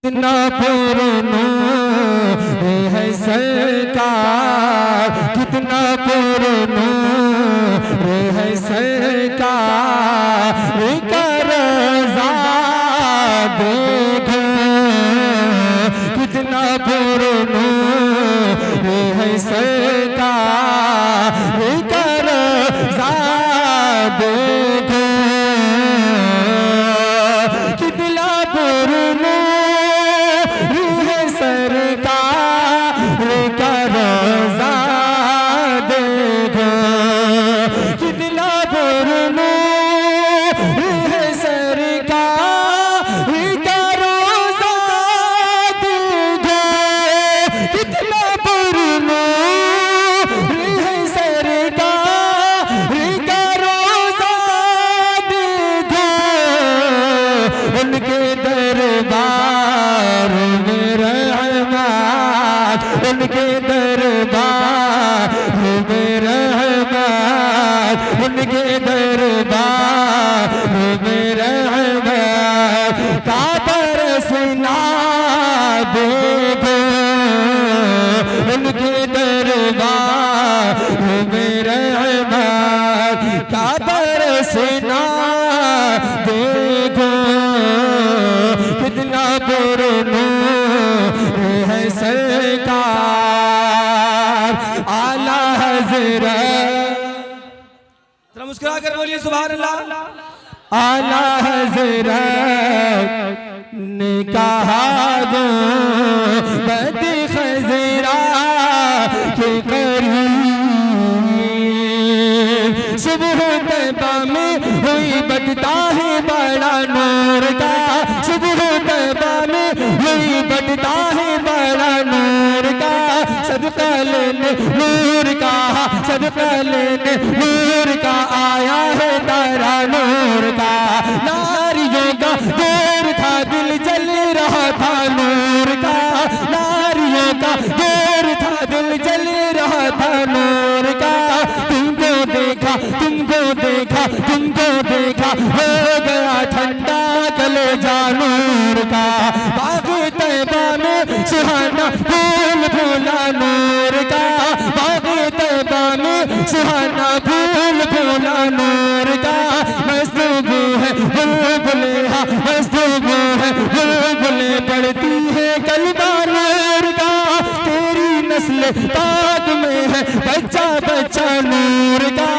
कितना पुराना है सरकार, कितना पुराना है सरकार का रज़ा देखो, कितना पुराना है सरकार का रज़ा देखो, कितना पुराना उनके दरबार में रहमत, उनके दरबार में रहमत, उनके दरबार में रहमत का बरसना देखो, उनके दरबार में रहमत का बरसना देखो, कितना पुराना है सरकार आला हज़रत। जरा मुस्कुरा कर बोलिए सुभान अल्लाह। आला हज़रत ने कहा दो बद खज़रा के करीब, सुबह तैबा में हुई बटता है बड़ा नूर का, सुबह तैबा में हुई बटता है बड़ा नूर का, सदका लेने नूर का, सदका लेने नूर का आया है तारा नूर का, नारियों का दूर था दिल जल रहा था नूर का, नारियों का दूर था दिल जल रहा था नूर का, तुमको देखा तुमको देखा तुमको देखा हो गया ठंडा कलेजा नूर का, बाग तैबा में सुहाना फूल फूला नूर का, बाग तैबा में सुहाना फूल फूला नूर का, मस्तूबू है बुलबुले, हाँ मस्तूबू है बुलबुले पढ़ती है कलमा नूर का, तेरी नस्ल पाक में है बच्चा बच्चा नूर का,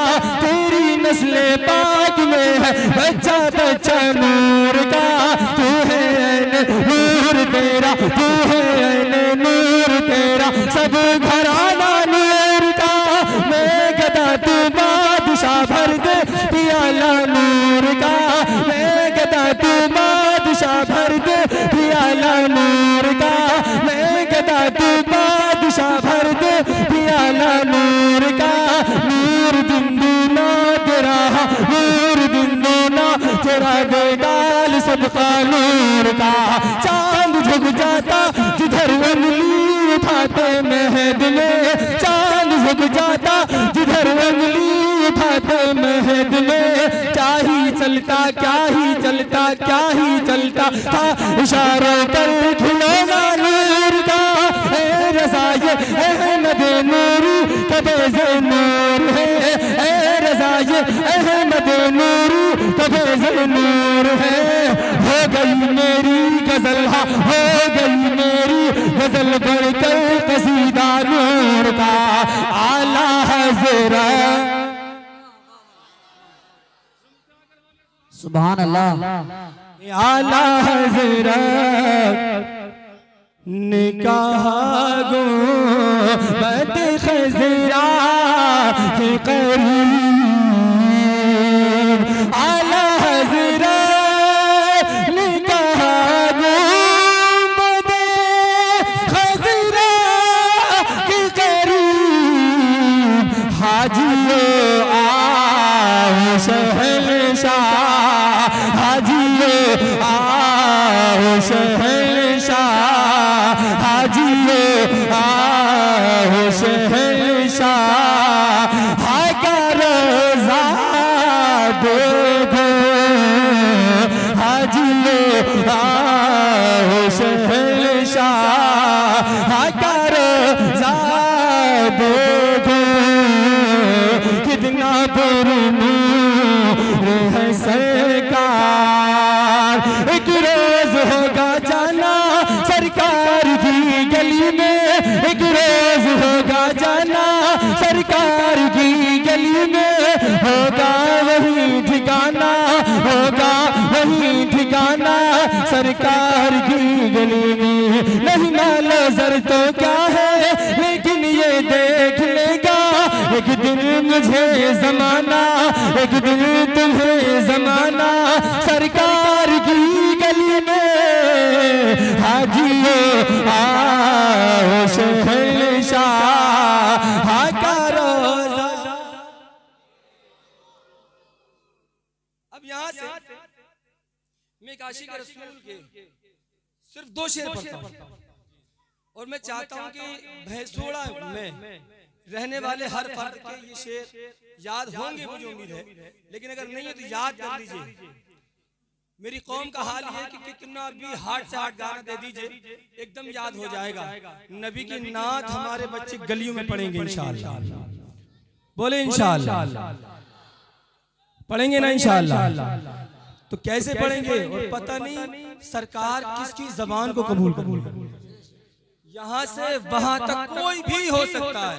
तेरी नस्ल पाक में है बच्चा बच्चा नूर का, तू है नूर तेरा, तू है नूर तेरा सब घराना नूर का, मैं गदा तू बादशाह भर दे पियाला नूर का, मैं गदा तू बादशाह भर दे पियाला नूर का, मैं गदा तू बादशाह भर दे पियाला नूर का, नूर बिंदुना तेरा, नूर बिंदुना तेरा बेदाल सबका नूर का, चांद झुक जाता जिधर उंगली उठाते महद में, चांद झुक जाता जिधर उंगली उठाते महद में, क्या ही चलता क्या ही चलता क्या ही चलता था इशारों पर खिलौना नूर का, ए रज़ा ये अहमद नूरी कबे नूर है, ए रज़ा ये अहमद नूरी कबे नूर है, हो गई मेरी गजल, हाँ हो गई मेरी गजल बढ़कर कसीदा नूर का, आला हज़रत। सुभान अल्लाह। आला हज़रत ने कहा गो बद खज़रा के करीब, आला हज़रत ने कहा गो बद खज़रा के करीब, हाजियो आओ शहंशाह, हाजियो आओ शहंशाह, हाजियो आओ शहंशाह, हाका रोज़ा देखो, हाजियो आओ शहंशाह। पर नूर है सरकार। एक रोज होगा जाना सरकार की गली में, एक रोज होगा जाना सरकार की गली में, होगा वही ठिकाना, होगा वही ठिकाना सरकार की गली में। नहीं मालो सर तो क्या है लेकिन ये देख लेगा एक दिन मुझे जमाना, एक दिन तुम्हें जमाना सरकार की गली में। हाजियो आओ शहंशाह का रोज़ा। अब यहाँ से मैं काशी के रसूल के सिर्फ 2 शेर पढ़ता हूँ और मैं चाहता हूँ कि भैंसोड़ा में रहने वाले हर फर्द के ये शेर याद होंगे, मुझे उम्मीद है, लेकिन अगर नहीं है तो याद कर लीजिए। मेरी कौम का हाल ये है कि कितना भी हार्ट से हार्ट गाना दे दीजिए एकदम याद हो जाएगा। नबी की नात हमारे बच्चे गलियों में पढ़ेंगे इंशाअल्लाह। बोले इंशाअल्लाह पढ़ेंगे ना इंशाअल्लाह। तो कैसे पढ़ेंगे और पता नहीं सरकार किसकी जबान को कबूल करेगी। यहाँ से वहां तक कोई भी हो सकता है,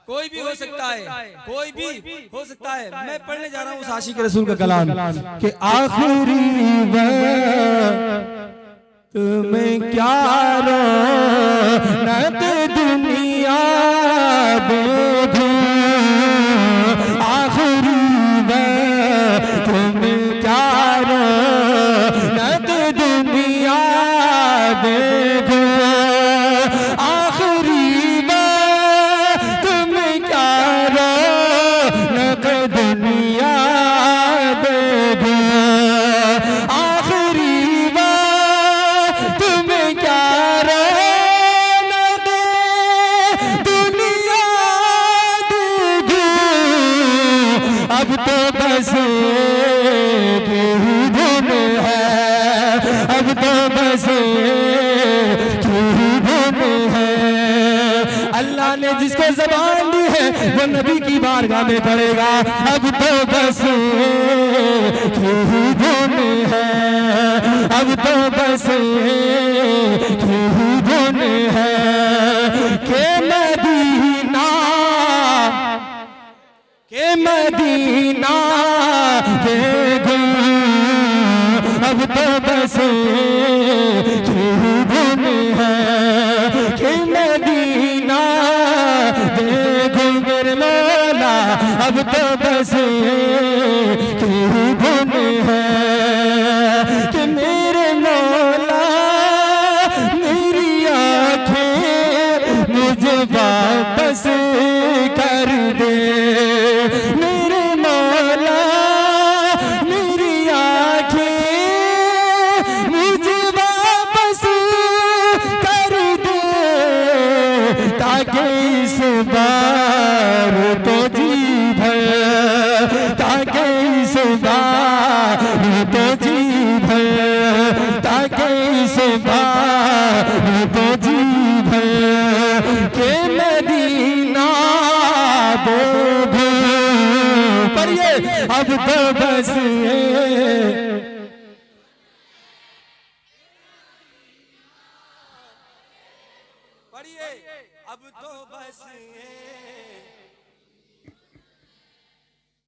कोई भी हो सकता है, कोई भी हो सकता है। मैं पढ़ने जा रहा हूँ उस आशिक रसूल का कलाम कि आखिरी तुम्हें क्या रौनक दुनिया देखूं, आखिरी तुम्हें क्या रौनक दुनिया देखूं, आखिरी तुम्हें क्या रौनक दुनिया देखूं, आखिरी तुम्हें क्या रौनक दुनिया देखूं। अब तो बस एक ही धुन है, अब तो बस एक ही धुन है। अल्लाह ने जिसको ज़बान दी है वो नबी की बारगाह में पड़ेगा। अब तो बस एक ही धुन है, अब तो बस एक ही धुन है के मदीना, के मदीना देखूं। अब तो बस एक ही धुन है के मदीना देखूं मेरे मौला। अब तो बस एक ही धुन है कि मेरे मौला मेरी आँखें मुझे वापस कर दे, मेरे मौला मेरी आँखें मुझे वापस कर दे, ताकि इस बार तो जी भर, ताकि इस बार तो जी भर, ताकि इस बार तो जी भर के मदीना देखूं। पढ़िए अब तो बस पढ़िए अब तो बस